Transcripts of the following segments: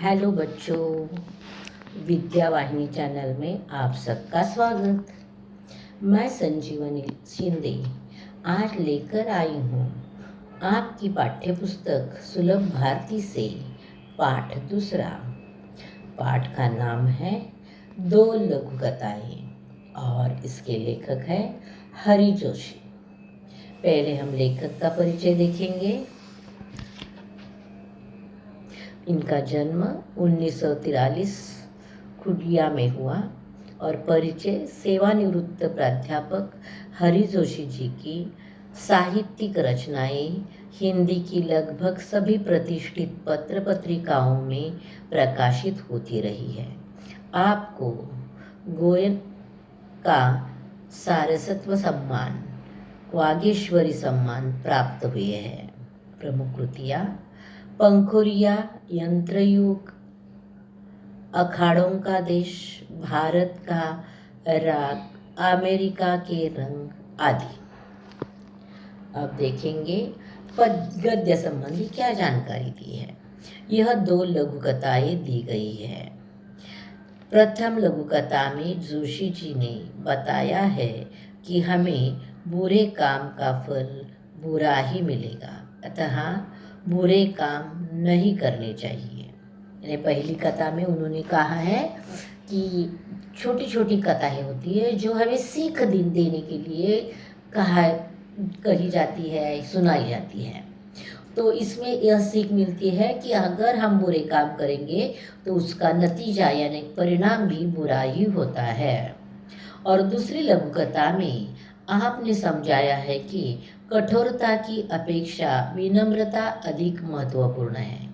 Hello बच्चों, विद्या वाहिनी channel में आप सबका स्वागत। मैं संजीवनी शिंदे आज लेकर आई हूँ आपकी पाठ्य पुस्तक सुलभ भारती से पाठ दूसरा। पाठ का नाम है दो लघु कथाएं और इसके लेखक हैं हरि जोशी। पहले हम लेखक का परिचय देखेंगे। इनका जन्म 1943 खुडिया में हुआ और परिचय सेवानिवृत्त प्राध्यापक हरि जोशी जी की साहित्यिक रचनाएं हिंदी की लगभग सभी प्रतिष्ठित पत्र पत्रिकाओं में प्रकाशित होती रही है। आपको गोयन का सारस्वत सम्मान, वागीश्वरी सम्मान प्राप्त हुए हैं। प्रमुख कृतियाँ पंखुरिया, यंत्रयुग, अखाड़ों का देश, भारत का राग, अमेरिका के रंग आदि। अब देखेंगे गद्य संबंधी क्या जानकारी दी है। यह दो लघु कथाएं दी गई है। प्रथम लघु कथा में जोशी जी ने बताया है कि हमें बुरे काम का फल बुरा ही मिलेगा, अतः बुरे काम नहीं करने चाहिए। यानी पहली कथा में उन्होंने कहा है कि छोटी छोटी कथाएं होती है जो हमें सीख देने के लिए कही जाती है, सुनाई जाती है। तो इसमें यह सीख मिलती है कि अगर हम बुरे काम करेंगे तो उसका नतीजा यानी परिणाम भी बुरा ही होता है। और दूसरी लघु कथा में आपने समझाया है कि कठोरता की अपेक्षा विनम्रता अधिक महत्वपूर्ण है।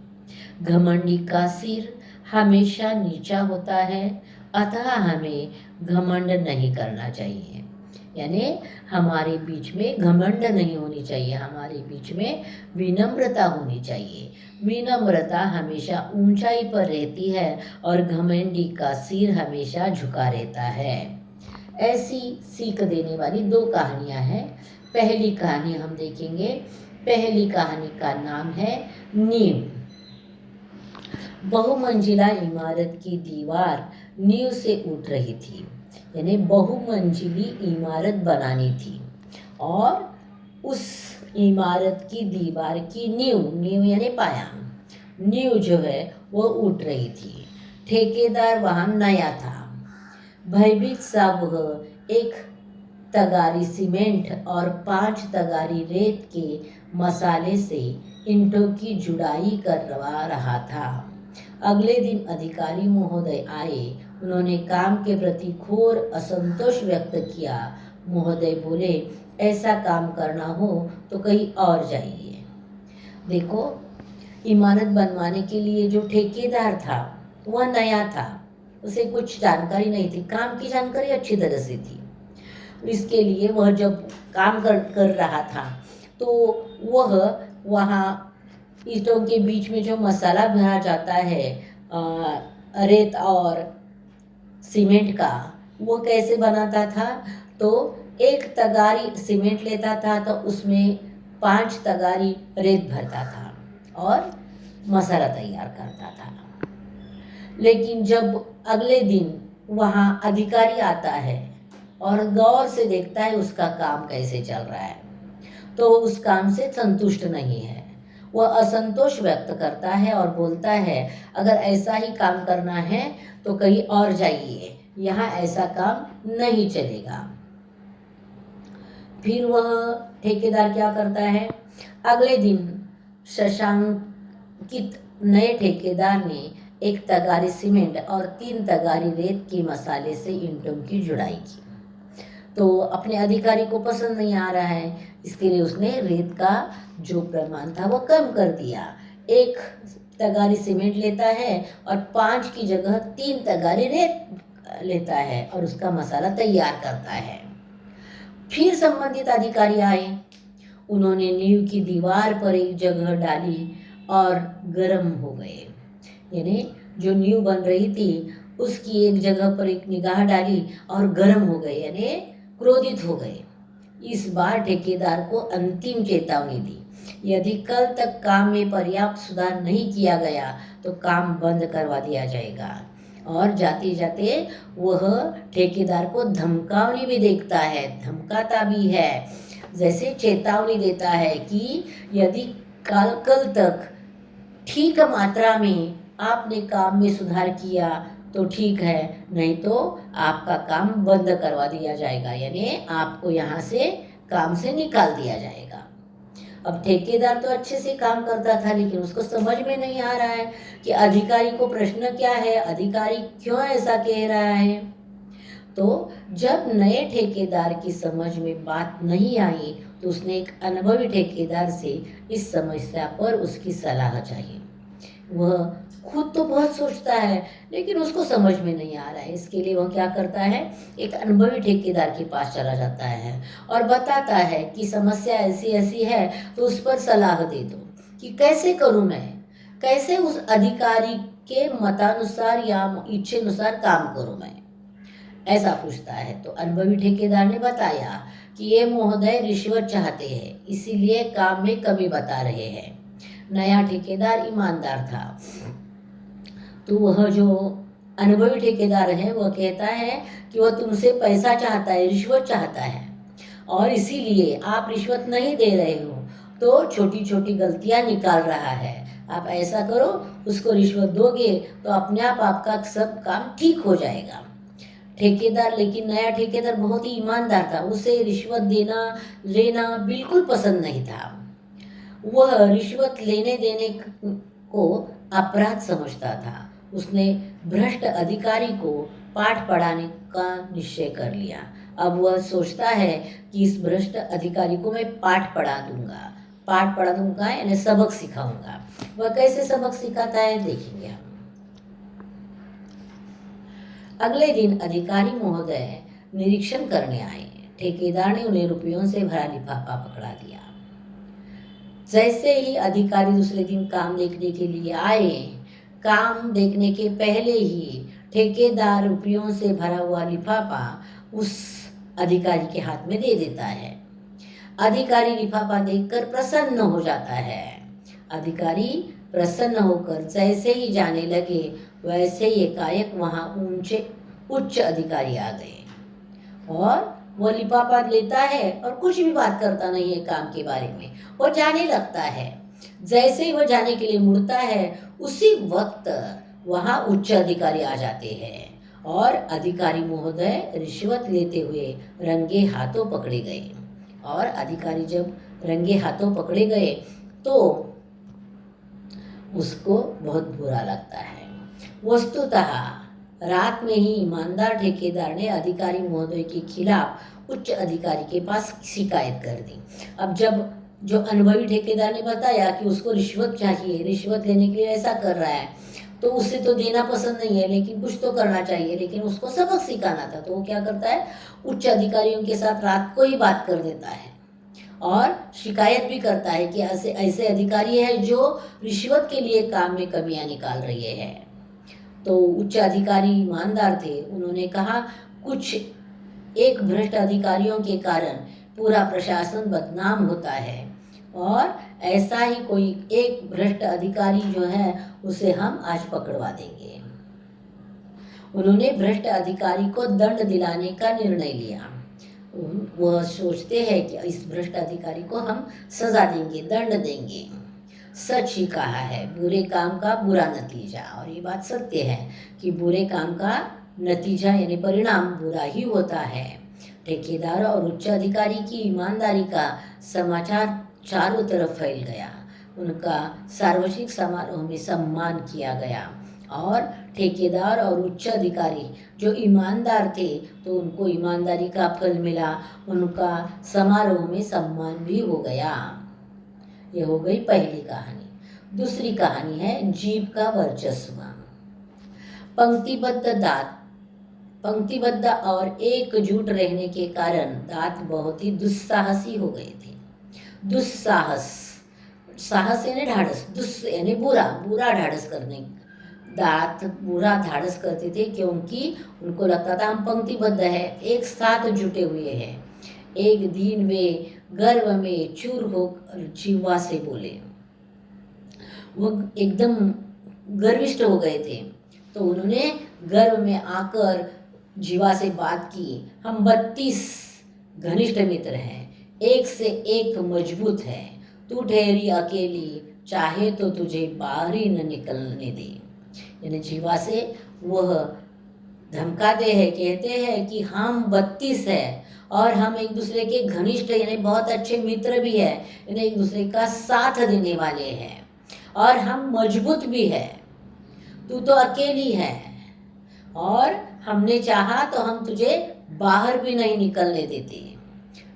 घमंडी का सिर हमेशा नीचा होता है, अतः हमें घमंड नहीं करना चाहिए। यानी हमारे बीच में घमंड नहीं होनी चाहिए, हमारे बीच में विनम्रता होनी चाहिए। विनम्रता हमेशा ऊंचाई पर रहती है और घमंडी का सिर हमेशा झुका रहता है। ऐसी सीख देने वाली दो कहानियां हैं। पहली कहानी हम देखेंगे। पहली कहानी का नाम है नींव। बहुमंजिला इमारत की दीवार नींव से उठ रही थी। यानी बहुमंजिली इमारत बनानी थी और उस इमारत की दीवार की नींव यानी पाया, नींव जो है वो उठ रही थी। ठेकेदार वहां नया था। भयभीत सा वह एक तगारी सीमेंट और 5 तगारी रेत के मसाले से ईंटों की जुड़ाई करवा रहा था। अगले दिन अधिकारी महोदय आए। उन्होंने काम के प्रति घोर असंतोष व्यक्त किया। महोदय बोले, ऐसा काम करना हो तो कहीं और जाइए। देखो, इमारत बनवाने के लिए जो ठेकेदार था वह नया था, उसे कुछ जानकारी नहीं थी। काम की जानकारी अच्छी तरह से थी। इसके लिए वह जब काम कर रहा था तो वह वहाँ ईंटों के बीच में जो मसाला भरा जाता है रेत और सीमेंट का, वो कैसे बनाता था। तो एक तगारी सीमेंट लेता था तो उसमें 5 तगारी रेत भरता था और मसाला तैयार करता था। लेकिन जब अगले दिन वहाँ अधिकारी आता है और गौर से देखता है उसका काम कैसे चल रहा है, तो उस काम से संतुष्ट नहीं है। वह असंतोष व्यक्त करता है और बोलता है, अगर ऐसा ही काम करना है तो कहीं और जाइए, यहाँ ऐसा काम नहीं चलेगा। फिर वह ठेकेदार क्या करता है, अगले दिन शशांकित नए ठेकेदार ने एक तगारी सीमेंट और 3 तगारी रेत के मसाले से ईंटों की जुड़ाई की। तो अपने अधिकारी को पसंद नहीं आ रहा है, इसके लिए उसने रेत का जो प्रमाण था वो कम कर दिया। 1 तगारी सीमेंट लेता है और 5 की जगह 3 तगारी रेत लेता है और उसका मसाला तैयार करता है। फिर संबंधित अधिकारी आए। उन्होंने नींव की दीवार पर एक जगह डाली और गर्म हो गए। यानी जो नींव बन रही थी उसकी एक जगह पर एक निगाह डाली और गर्म हो गए, यानी क्रोधित हो गए। इस बार ठेकेदार को अंतिम चेतावनी दी। यदि कल तक काम में पर्याप्त सुधार नहीं किया गया तो काम बंद करवा दिया जाएगा। और जाते जाते वह ठेकेदार को धमकावनी भी देखता है, धमकाता भी है, जैसे चेतावनी देता है कि यदि कल तक ठीक मात्रा में आपने काम में सुधार किया तो ठीक है, नहीं तो आपका काम बंद करवा दिया जाएगा, यानी आपको यहाँ से काम से निकाल दिया जाएगा। अब ठेकेदार तो अच्छे से काम करता था, लेकिन उसको समझ में नहीं आ रहा है कि अधिकारी को प्रश्न क्या है, अधिकारी क्यों ऐसा कह रहा है। तो जब नए ठेकेदार की समझ में बात नहीं आई तो उसने एक अनुभवी ठेकेदार से इस समस्या पर उसकी सलाह चाहिए। वह खुद तो बहुत सोचता है, लेकिन उसको समझ में नहीं आ रहा है। इसके लिए वह क्या करता है, एक अनुभवी ठेकेदार के पास चला जाता है और बताता है कि समस्या ऐसी ऐसी है, तो उस पर सलाह दे दो कि कैसे करूं मैं, कैसे उस अधिकारी के मतानुसार या इच्छेनुसार काम करूं मैं, ऐसा पूछता है। तो अनुभवी ठेकेदार ने बताया कि ये महोदय रिश्वत चाहते हैं, इसीलिए काम में कमी बता रहे हैं। नया ठेकेदार ईमानदार था, तो वह जो अनुभवी ठेकेदार है वह कहता है कि वह तुमसे पैसा चाहता है, रिश्वत चाहता है, और इसीलिए आप रिश्वत नहीं दे रहे हो तो छोटी छोटी गलतियां निकाल रहा है। आप ऐसा करो, उसको रिश्वत दोगे तो अपने आप आपका सब काम ठीक हो जाएगा। ठेकेदार, लेकिन नया ठेकेदार बहुत ही ईमानदार था, उसे रिश्वत देना लेना बिल्कुल पसंद नहीं था। वह रिश्वत लेने देने को अपराध समझता था। उसने भ्रष्ट अधिकारी को पाठ पढ़ाने का निश्चय कर लिया। अब वह सोचता है कि इस भ्रष्ट अधिकारी को मैं पाठ पढ़ा दूंगा यानी सबक सिखाऊंगा। वह कैसे सबक सिखाता है देखेंगे हम। अगले दिन अधिकारी महोदय निरीक्षण करने आए। ठेकेदार ने उन्हें रुपयों से भरा लिफाफा पकड़ा दिया। जैसे ही अधिकारी दूसरे दिन काम देखने के लिए आए, काम देखने के पहले ही ठेकेदार रुपयों से भरा हुआ लिफाफा उस अधिकारी के हाथ में दे देता है। अधिकारी लिफाफा देखकर प्रसन्न हो जाता है। अधिकारी प्रसन्न होकर जैसे ही जाने लगे, वैसे ही एकाएक वहां उच्च अधिकारी आ गए और वो लिफाफा लेता है और कुछ भी बात करता नहीं है काम के बारे में, वो जाने लगता है। जैसे ही वो जाने के लिए मुड़ता है, उसी वक्त वहाँ उच्च अधिकारी आ जाते हैं और अधिकारी महोदय रिश्वत लेते हुए रंगे हाथों पकड़े गए। और अधिकारी जब रंगे हाथों पकड़े गए तो उसको बहुत बुरा लगता है। वस्तुतः रात में ही ईमानदार ठेकेदार ने अधिकारी महोदय के खिलाफ उच्च अधिकारी के पास शिकायत कर दी। अब जब जो अनुभवी ठेकेदार ने बताया कि उसको रिश्वत चाहिए, रिश्वत लेने के लिए ऐसा कर रहा है, तो उससे तो देना पसंद नहीं है, लेकिन कुछ तो करना चाहिए, लेकिन उसको सबक सिखाना था। तो वो क्या करता है, उच्च अधिकारियों के साथ रात को ही बात कर देता है और शिकायत भी करता है कि ऐसे ऐसे अधिकारी है जो रिश्वत के लिए काम में कमियां निकाल रहे हैं। तो उच्च अधिकारी ईमानदार थे, उन्होंने कहा कुछ एक भ्रष्ट अधिकारियों के कारण पूरा प्रशासन बदनाम होता है और ऐसा ही कोई एक भ्रष्ट अधिकारी जो है उसे हम आज पकड़वा देंगे। उन्होंने भ्रष्ट अधिकारी को दंड दिलाने का निर्णय लिया। वह सोचते हैं कि इस भ्रष्ट अधिकारी को हम सजा देंगे, दंड देंगे। सच ही कहा है, बुरे काम का बुरा नतीजा, और ये बात सत्य है कि बुरे काम का नतीजा यानी परिणाम बुरा ही होता है। ठेकेदार और उच्च अधिकारी की ईमानदारी का समाचार चारों तरफ फैल गया। उनका सार्वजनिक समारोह में सम्मान किया गया और ठेकेदार और उच्च अधिकारी जो ईमानदार थे तो उनको ईमानदारी का फल मिला, उनका समारोह में सम्मान भी हो गया। ये हो गई पहली कहानी। दूसरी कहानी है जीभ का वर्चस्व। पंक्तिबद्ध और एकजुट रहने के कारण दांत बहुत ही दुस्साहसी हो गए थे। दुस्साहस, साहस यानी ढाढ़स, दुस यानी बुरा ढाढ़स करने। दांत बुरा ढाढ़स करते थे क्योंकि उनको लगता था हम पंक्तिबद्ध है, एक साथ जुटे हुए हैं। एक दिन वे गर्व में चूर होकर जीवा से बोले। वो एकदम गर्विष्ठ हो गए थे, तो उन्होंने गर्व में आकर जीवा से बात की। हम 32 घनिष्ठ मित्र हैं, एक से एक मजबूत है। तू ठहरी अकेली, चाहे तो तुझे बाहर ही न निकलने दे। यानी जीवा से वह धमकाते हैं, कहते हैं कि हम 32 है और हम एक दूसरे के घनिष्ठ यानी बहुत अच्छे मित्र भी है, यानी एक दूसरे का साथ देने वाले हैं और हम मजबूत भी है। तू तो अकेली है और हमने चाहा तो हम तुझे बाहर भी नहीं निकलने देते।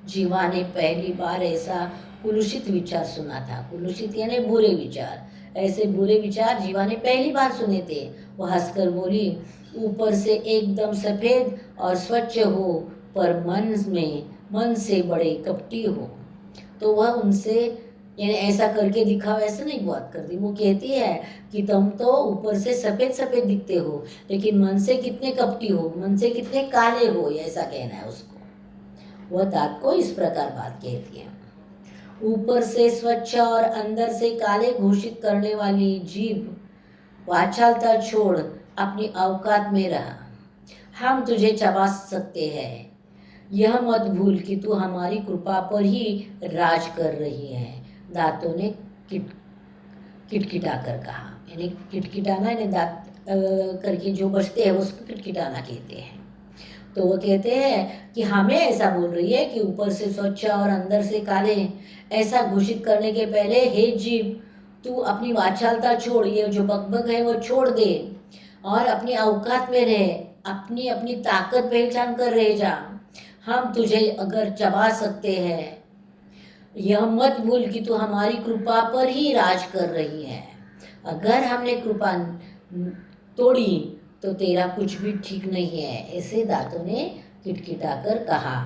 जीवा ने पहली बार ऐसा कुलुषित विचार सुना था। कुलुषित यानी बुरे विचार। ऐसे बुरे विचार जीवा ने पहली बार सुने थे। वो हंसकर बोली, ऊपर से एकदम सफेद और स्वच्छ हो, पर मन से बड़े कपटी हो। तो वह उनसे यानी ऐसा करके दिखावा ऐसे नहीं बात करती। वो कहती है कि तुम तो ऊपर से सफेद सफेद दिखते हो, लेकिन मन से कितने कपटी हो, मन से कितने काले हो, ऐसा कहना है उसको। वह तात को इस प्रकार बात कहती है। ऊपर से स्वच्छ और अंदर से काले घोषित करने वाली जीभ वाचालता छोड़ अपनी औकात में रहा। हम तुझे चबा सकते हैं, यह मत भूल कि तू हमारी कृपा पर ही राज कर रही है। दांतों ने किटकिटा कर कहा। यानी किटकिटाना यानी दांत करके जो बचते हैं उसको किटकिटाना कहते हैं। तो वो कहते हैं कि हमें ऐसा बोल रही है कि ऊपर से स्वच्छ और अंदर से काले। ऐसा घोषित करने के पहले हे जीव, तू अपनी वाचालता छोड़, ये जो बकबक है वो छोड़ दे और अपनी औकात में रहे, अपनी अपनी ताकत पहचान कर रह जा। हम तुझे अगर चबा सकते हैं, यह मत भूल कि तू हमारी कृपा पर ही राज कर रही है। अगर हमने कृपा तोड़ी तो तेरा कुछ भी ठीक नहीं है, ऐसे दांतों ने किटकिटाकर कहा।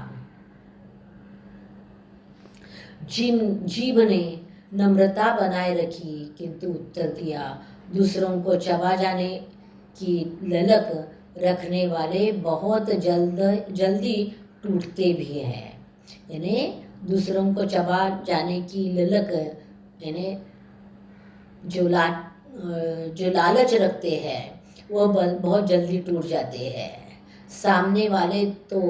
जीभ ने नम्रता बनाए रखी, किंतु उत्तर दिया, दूसरों को चबा जाने की ललक रखने वाले बहुत जल्दी टूटते भी हैं। यानी दूसरों को चबा जाने की ललक यानी जो लालच रखते हैं वह बहुत जल्दी टूट जाते हैं, सामने वाले तो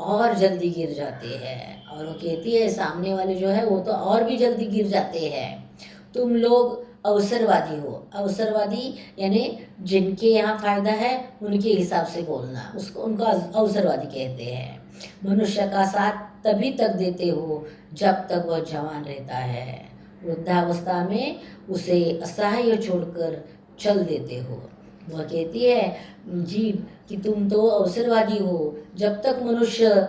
और जल्दी गिर जाते हैं। और वो कहती है सामने वाले जो है वो तो और भी जल्दी गिर जाते हैं। तुम लोग अवसरवादी हो। अवसरवादी यानी जिनके यहाँ फायदा है उनके हिसाब से बोलना, उसको उनको अवसरवादी कहते हैं। मनुष्य का साथ तभी तक देते हो जब तक वह जवान रहता है, वृद्धावस्था में उसे असहाय छोड़कर चल देते हो। वह कहती है जीव कि तुम तो अवसरवादी हो, जब तक मनुष्य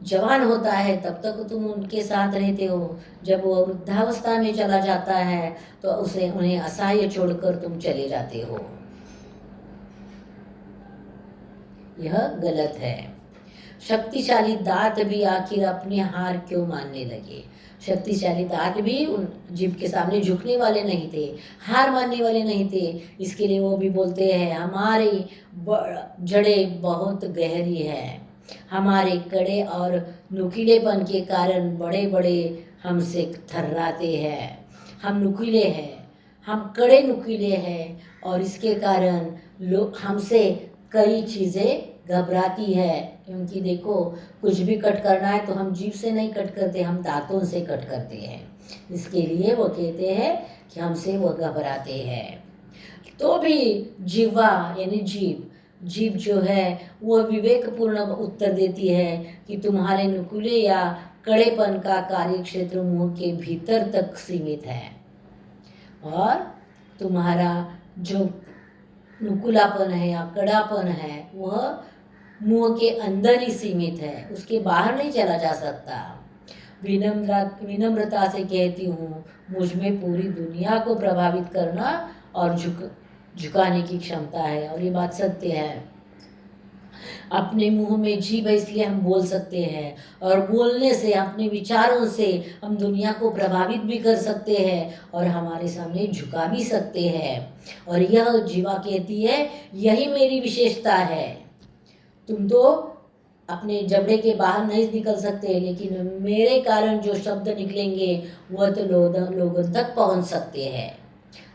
जवान होता है तब तक तुम उनके साथ रहते हो, जब वो वृद्धावस्था में चला जाता है तो उन्हें असहाय छोड़कर तुम चले जाते हो। यह गलत है। शक्तिशाली दांत भी आखिर अपने हार क्यों मानने लगे। शक्तिशाली दांत भी उन जीभ के सामने झुकने वाले नहीं थे, हार मानने वाले नहीं थे। इसके लिए वो भी बोलते हैं हमारी जड़ें बहुत गहरी है, हमारे कड़े और नुकीलेपन के कारण बड़े बड़े हमसे थर्राते हैं। हम नुकीले हैं, हम कड़े नुकीले हैं और इसके कारण लोग हमसे कई चीज़ें घबराती है। क्योंकि देखो कुछ भी कट करना है तो हम जीभ से नहीं कट करते, हम दांतों से कट करते हैं। इसके लिए वो कहते हैं कि हमसे वो घबराते हैं। तो भी जीवा यानी जीभ जो है वो विवेकपूर्ण उत्तर देती है कि तुम्हारे नुकीले या कड़ेपन का कार्यक्षेत्र मुंह के भीतर तक सीमित है और तुम्हारा जो नुकुलापन है या कड़ापन है वह मुंह के अंदर ही सीमित है, उसके बाहर नहीं चला जा सकता। विनम्रता से कहती हूँ, मुझ में पूरी दुनिया को प्रभावित करना और झुकाने की क्षमता है। और ये बात सत्य है। अपने मुंह में जीभ है इसलिए हम बोल सकते हैं और बोलने से अपने विचारों से हम दुनिया को प्रभावित भी कर सकते हैं और हमारे सामने झुका भी सकते हैं। और यह जीवा कहती है यही मेरी विशेषता है। तुम तो अपने जबड़े के बाहर नहीं निकल सकते, लेकिन मेरे कारण जो शब्द निकलेंगे वह तो लोगों तक पहुंच सकते हैं।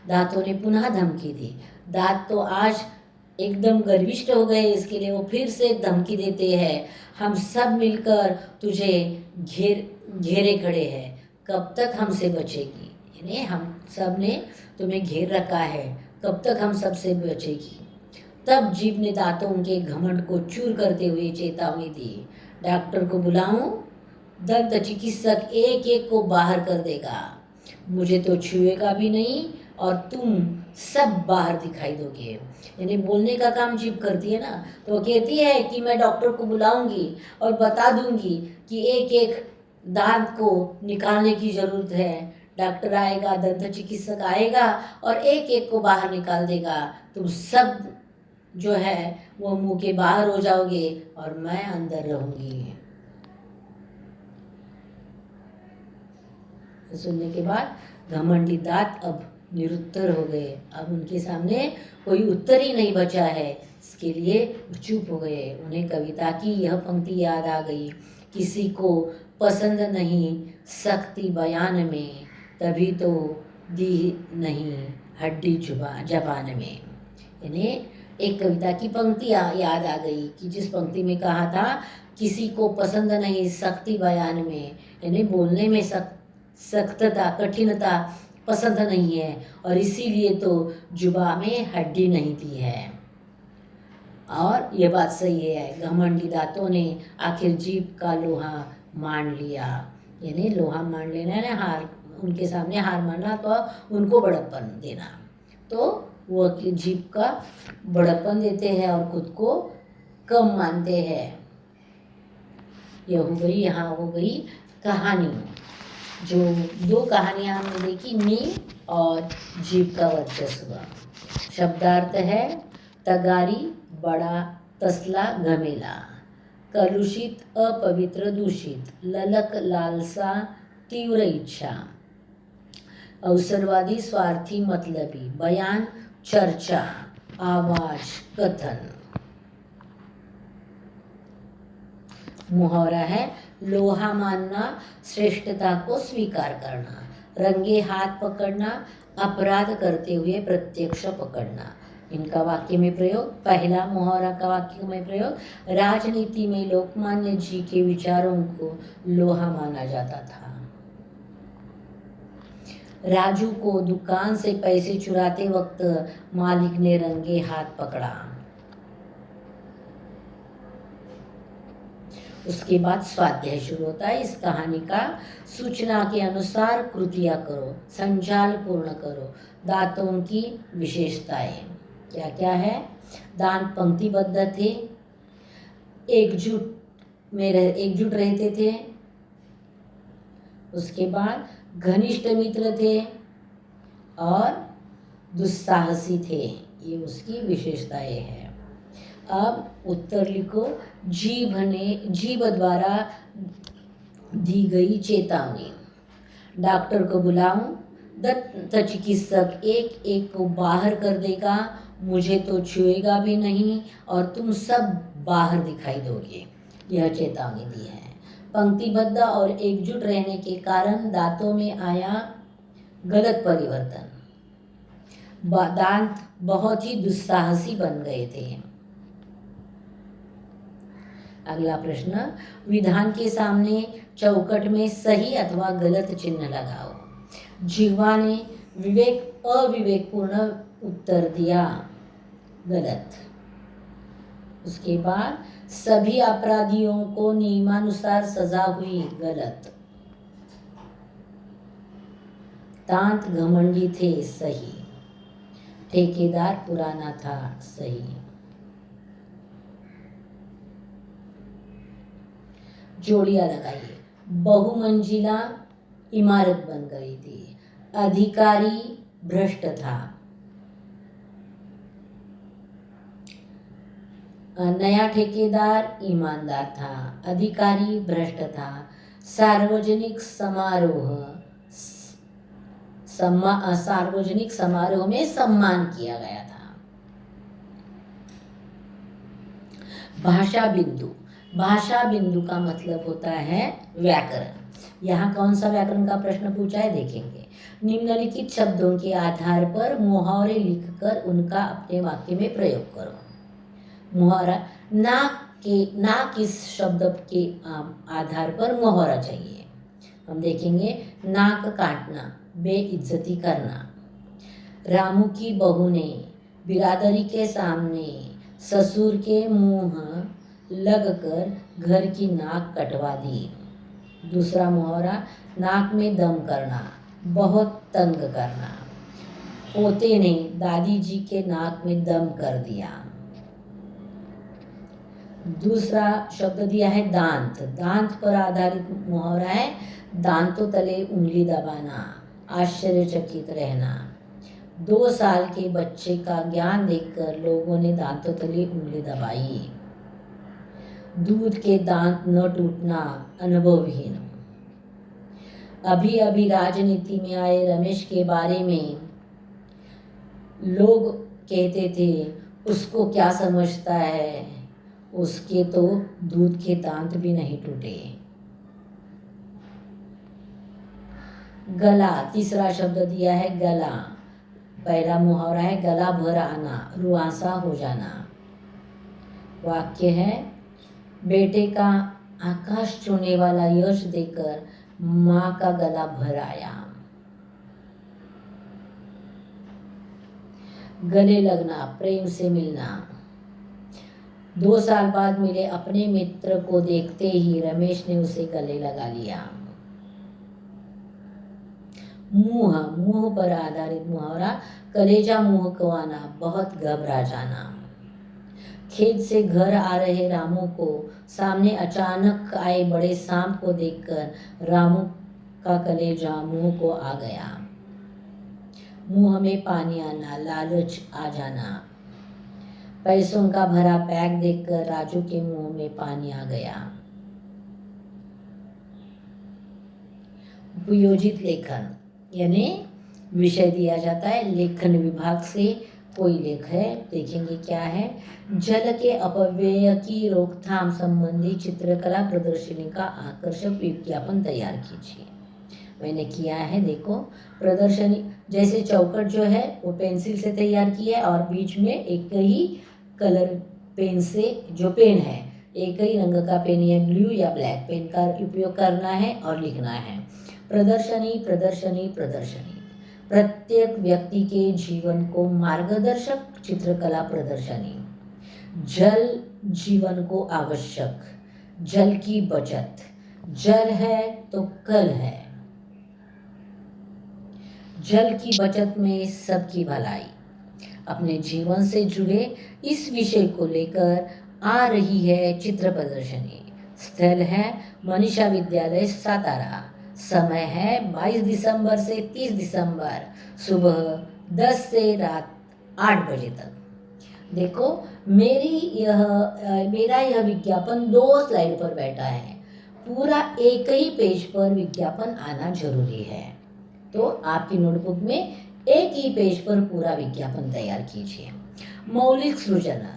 दांतों ने पुनः धमकी दी। दांत तो आज एकदम गर्विष्ठ हो गए, इसके लिए वो फिर से धमकी देते हैं, हम सब मिलकर तुझे घेरे खड़े हैं, कब तक हमसे बचेगी? यानी हम सब ने तुम्हें घेर रखा है, कब तक हम सबसे बचेगी? तब जीभ ने दांतों के घमंड को चूर करते हुए चेतावनी दी, डॉक्टर को बुलाऊं? दंत चिकित्सक एक एक को बाहर कर देगा, मुझे तो छुएगा भी नहीं और तुम सब बाहर दिखाई दोगे। यानी बोलने का काम जीभ करती है ना, तो वो कहती है कि मैं डॉक्टर को बुलाऊंगी और बता दूंगी कि एक एक दांत को निकालने की ज़रूरत है। डॉक्टर आएगा, दंत चिकित्सक आएगा और एक एक को बाहर निकाल देगा, तुम सब जो है वो मुंह के बाहर हो जाओगे और मैं अंदर रहूंगी। सुनने के बाद घमंडी दांत अब निरुत्तर हो गए, अब उनके सामने कोई उत्तर ही नहीं बचा है, इसके लिए चुप हो गए। उन्हें कविता की यह पंक्ति याद आ गई, किसी को पसंद नहीं सख्ती बयान में, तभी तो दी नहीं हड्डी जबान में। यानी एक कविता की पंक्ति याद आ गई कि जिस पंक्ति में कहा था किसी को पसंद नहीं सख्ती बयान में, यानी बोलने में सख्तता कठिनता पसंद नहीं है और इसीलिए तो जुबा में हड्डी नहीं दी है। और ये बात सही है, घमंडी दांतों ने आखिर जीभ का लोहा मान लिया। यानी लोहा मान लेना है, हार उनके सामने हार मानना तो उनको बड़प्पन देना, तो वो जीभ का बड़प्पन देते हैं और खुद को कम मानते हैं। यह हो गई, यहाँ हो गई कहानी। जो दो कहानियाँ हमने देखी, नींव और जीभ का वर्चस्व। शब्दार्थ है तगारी बड़ा तसला घमेला, कलुषित अपवित्र दूषित, ललक लालसा तीव्र इच्छा, अवसरवादी स्वार्थी मतलबी, बयान चर्चा, आवाज कथन। मुहावरा है लोहा मानना श्रेष्ठता को स्वीकार करना, रंगे हाथ पकड़ना, अपराध करते हुए प्रत्यक्ष पकड़ना। इनका वाक्य में प्रयोग, पहला मुहावरा का वाक्य में प्रयोग, राजनीति में लोकमान्य जी के विचारों को लोहा माना जाता था। राजू को दुकान से पैसे चुराते वक्त मालिक ने रंगे हाथ पकड़ा। उसके बाद स्वाध्याय शुरू होता है इस कहानी का। सूचना के अनुसार कृतियां करो, संचाल पूर्ण करो। दांतों की विशेषताएं क्या क्या है? दांत पंक्तिबद्ध थे, एकजुट रहते थे। उसके बाद घनिष्ठ मित्र थे और दुस्साहसी थे, ये उसकी विशेषताएं हैं। अब उत्तर लिखो। जीभ द्वारा दी गई चेतावनी, डॉक्टर को बुलाऊं? दंत चिकित्सक एक एक को बाहर कर देगा, मुझे तो छुएगा भी नहीं और तुम सब बाहर दिखाई दोगे, यह चेतावनी दी है। पंक्तिबद्ध और एकजुट रहने के कारण दांतों में आया गलत परिवर्तन, दांत बहुत ही दुस्साहसी बन गए थे। अगला प्रश्न, विधान के सामने चौकट में सही अथवा गलत चिन्ह लगाओ। जिह्वा ने अविवेकपूर्ण उत्तर दिया, गलत। उसके बाद सभी अपराधियों को नियमानुसार सजा हुई, गलत। दांत घमंडी थे, सही। ठेकेदार पुराना था, सही। जोड़ियां लगाइए। बहुमंजिला इमारत बन गई थी, अधिकारी भ्रष्ट था, नया ठेकेदार ईमानदार था, अधिकारी भ्रष्ट था, सार्वजनिक समारोह में सम्मान किया गया था। भाषा बिंदु, भाषा बिंदु का मतलब होता है व्याकरण। यहाँ कौन सा व्याकरण का प्रश्न पूछा है देखेंगे। निम्नलिखित शब्दों के आधार पर मुहावरे लिखकर उनका अपने वाक्य में प्रयोग करो। मुहावरा ना किस शब्द के आधार पर मुहावरा चाहिए। हम देखेंगे नाक काटना, बेइज्जती करना। रामू की बहू ने बिरादरी के सामने ससुर के मुंह लगकर घर की नाक कटवा दी। दूसरा मुहावरा नाक में दम करना, बहुत तंग करना। पोते ने दादी जी के नाक में दम कर दिया। दूसरा शब्द दिया है दांत। दांत पर आधारित मुहावरा है दांतों तले उंगली दबाना, आश्चर्यचकित रहना। 2 साल के बच्चे का ज्ञान देखकर लोगों ने दांतों तले उंगली दबाई। दूध के दांत न टूटना, अनुभवहीन। अभी अभी राजनीति में आए रमेश के बारे में लोग कहते थे उसको क्या समझता है, उसके तो दूध के दांत भी नहीं टूटे। गला, तीसरा शब्द दिया है गला। पहला मुहावरा है गला भर आना, रुआंसा हो जाना। वाक्य है बेटे का आकाश छूने वाला यश देकर माँ का गला भर आया। गले लगना, प्रेम से मिलना। 2 साल बाद मिले अपने मित्र को देखते ही रमेश ने उसे गले लगा लिया। मुंह पर आधारित मुहावरा कलेजा मुंह को आना, बहुत घबरा जाना। खेत से घर आ रहे रामू को सामने अचानक आए बड़े सांप को देखकर रामू का कलेजा मुंह को आ गया। मुंह में पानी आना, लालच आ जाना। पैसों का भरा बैग देखकर राजू के मुंह में पानी आ गया। उपयोजित लेखन यानी विषय दिया जाता है, लेखन विभाग से कोई लेख है, देखेंगे क्या है। जल के अपव्यय की रोकथाम संबंधी चित्रकला प्रदर्शनी का आकर्षक विज्ञापन तैयार कीजिए। मैंने किया है, देखो प्रदर्शनी जैसे चौकट जो है वो पेंसिल से तैयार की है और बीच में एक ही कलर पेन से, जो पेन है एक ही रंग का पेन या ब्लू या ब्लैक पेन का उपयोग करना है और लिखना है। प्रदर्शनी प्रदर्शनी प्रदर्शनी प्रत्येक व्यक्ति के जीवन को मार्गदर्शक चित्रकला प्रदर्शनी। जल जीवन को आवश्यक, जल की बचत। जल है तो कल है। जल की बचत में सबकी भलाई। अपने जीवन से जुड़े इस विषय को लेकर आ रही है चित्र प्रदर्शनी। स्थल है मनीषा विद्यालय सातारा। समय है 22 दिसंबर से 30 दिसंबर सुबह 10 से रात 8 बजे तक। देखो मेरा यह विज्ञापन 2 स्लाइड पर बैठा है, पूरा एक ही पेज पर विज्ञापन आना जरूरी है। तो आपकी नोटबुक में एक ही पेज पर पूरा विज्ञापन तैयार कीजिए। मौलिक सृजन,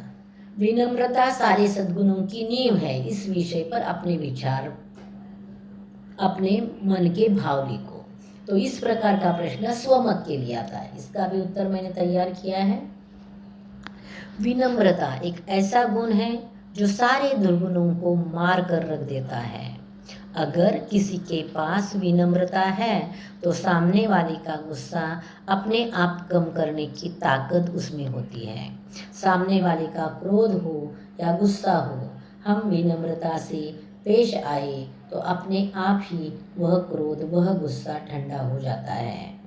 विनम्रता सारे सद्गुणों की नींव है। इस विषय पर अपने विचार, अपने मन के भाव लिखो। तो इस प्रकार का प्रश्न स्वमत के लिए आता है, इसका भी उत्तर मैंने तैयार किया है। विनम्रता एक ऐसा गुण है जो सारे दुर्गुणों को मार कर रख देता है। अगर किसी के पास विनम्रता है तो सामने वाले का गुस्सा अपने आप कम करने की ताकत उसमें होती है। सामने वाले का क्रोध हो या गुस्सा हो, हम विनम्रता से पेश आए तो अपने आप ही वह क्रोध, वह गुस्सा ठंडा हो जाता है।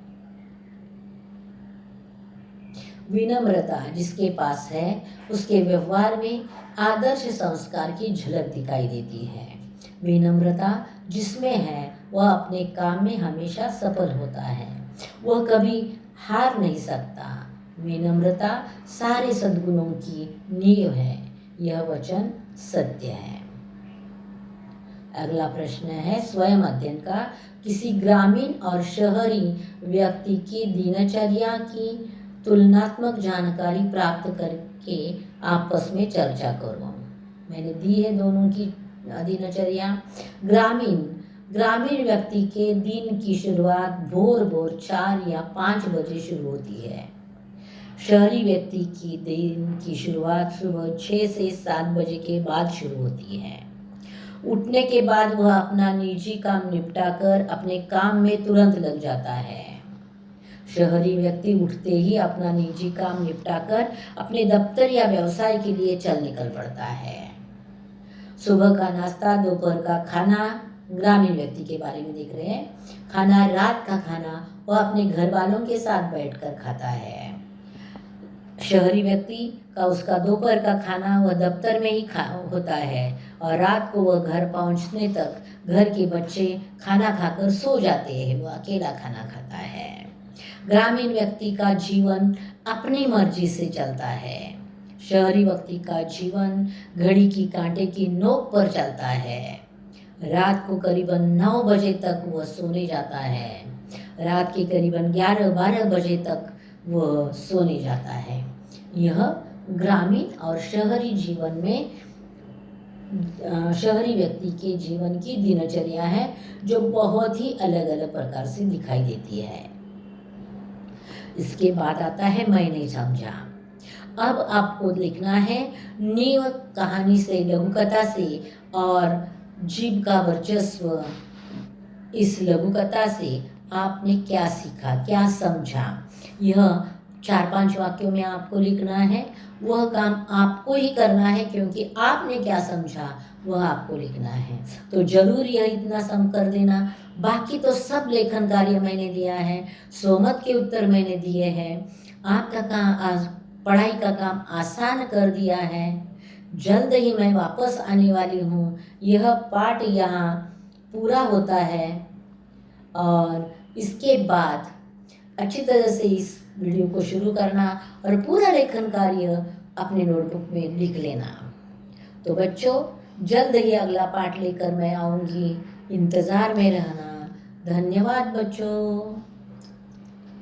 विनम्रता जिसके पास है उसके व्यवहार में आदर्श संस्कार की झलक दिखाई देती है। विनम्रता जिसमें है वह अपने काम में हमेशा सफल होता है, वह कभी हार नहीं सकता। विनम्रता सारे सद्गुणों की नींव है, यह वचन सत्य है। अगला प्रश्न है स्वयं अध्ययन का। किसी ग्रामीण और शहरी व्यक्ति की दिनचर्या की तुलनात्मक जानकारी प्राप्त करके आपस में चर्चा करो। मैंने दी है दोनों की दिनचर्या। ग्रामीण ग्रामीण व्यक्ति के दिन की शुरुआत भोर भोर 4 या 5 बजे शुरू होती है। शहरी व्यक्ति की दिन की शुरुआत सुबह 6 से 7 बजे के बाद शुरू होती है। उठने के बाद वह अपना निजी काम निपटाकर अपने काम में तुरंत लग जाता है। शहरी व्यक्ति उठते ही अपना निजी काम निपटाकर अपने दफ्तर या व्यवसाय के लिए चल निकल पड़ता है। सुबह का नाश्ता, दोपहर का खाना, ग्रामीण व्यक्ति के बारे में देख रहे हैं। खाना, रात का खाना वह अपने घर वालों के साथ बैठकर खाता है। शहरी व्यक्ति का उसका दोपहर का खाना वह दफ्तर में ही होता है और रात को वह घर पहुंचने तक घर के बच्चे खाना खाकर सो जाते हैं, वह अकेला खाना खाता है। ग्रामीण व्यक्ति का जीवन अपनी मर्जी से चलता है। शहरी व्यक्ति का जीवन घड़ी की कांटे की नोक पर चलता है। रात को करीबन 9 बजे तक वह सोने जाता है। रात के करीबन 11-12 बजे तक वह सोने जाता है। यह ग्रामीण और शहरी जीवन में शहरी व्यक्ति के जीवन की दिनचर्या है, जो बहुत ही अलग अलग प्रकार से दिखाई देती है। इसके बाद आता है मैं नहीं समझा। अब आपको लिखना है नींव कहानी से, लघुकथा से और जीव का वर्चस्व, इस लघुकथा से आपने क्या सीखा, क्या समझा। यह 4-5 वाक्यों में आपको लिखना है। वह काम आपको ही करना है, क्योंकि आपने क्या समझा वह आपको लिखना है। तो जरूर यह इतना सम कर देना। बाकी तो सब लेखन कार्य मैंने दिया है, स्वमत के उत्तर मैंने दिए हैं। आपका काम, पढ़ाई का काम आसान कर दिया है। जल्द ही मैं वापस आने वाली हूँ। यह पाठ यहाँ पूरा होता है और इसके बाद अच्छी तरह से इस वीडियो को शुरू करना और पूरा लेखन कार्य अपने नोटबुक में लिख लेना। तो बच्चों, जल्द ही अगला पाठ लेकर मैं आऊँगी, इंतज़ार में रहना। धन्यवाद बच्चों।